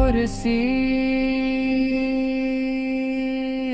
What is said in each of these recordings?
कुर्सी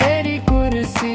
तेरी कुर्सी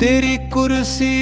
तेरी कुर्सी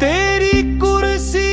तेरी कुर्सी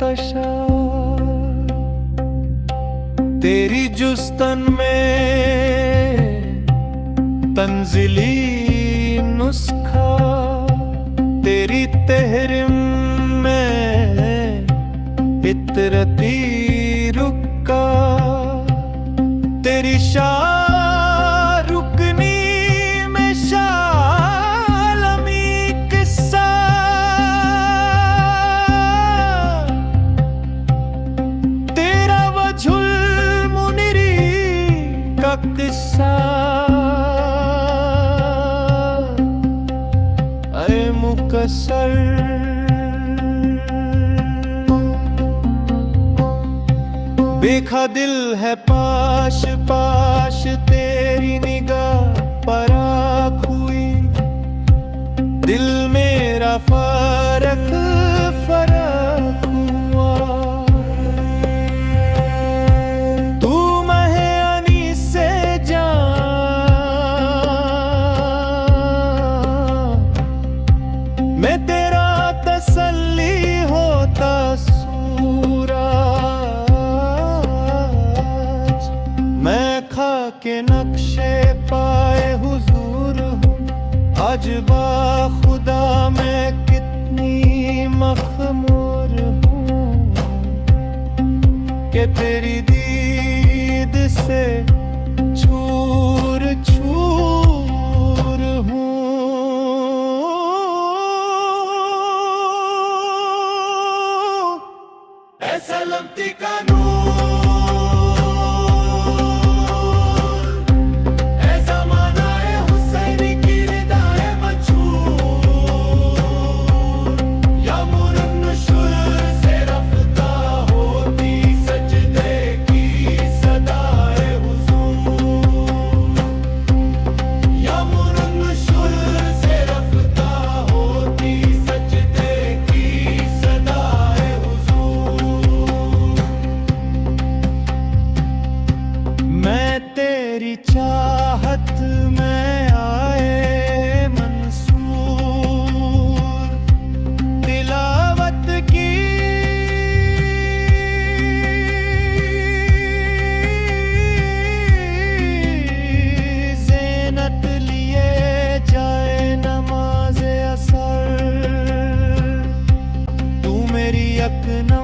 तशा तेरी जुस्तन में तंजिली नुस्खा तेरी तहरीम में इतरती रुक्का तेरी शाहरुकनी में शालमी किस्सा किस्सा अरे मुकस्सर देखा दिल है पाश पाश तेरी निगाह पर आँख हुई दिल मेरा फर्क फर्क हुआ मैं तेरा तसल्ली होता सूरज मैं खा के नक्शे पाए हुजूर हूँ आज बाखुदा मैं कितनी मखमूर हूँ कि तेरी दीद से छूर छूर हूँ सलामती का नूर ऐ ज़माना ए हुसैनी की रिदाए मशहूर या मुरन्नुशुर से रफ्ता होती सजदे की सदाए हुजूर या मुरन्नुशुर से रफ्ता होती सजदे की सदाए मैं तेरी चाहत में आए मंसूर तिलावत की ज़ीनत लिए जाए नमाज़े असर तू मेरी यकना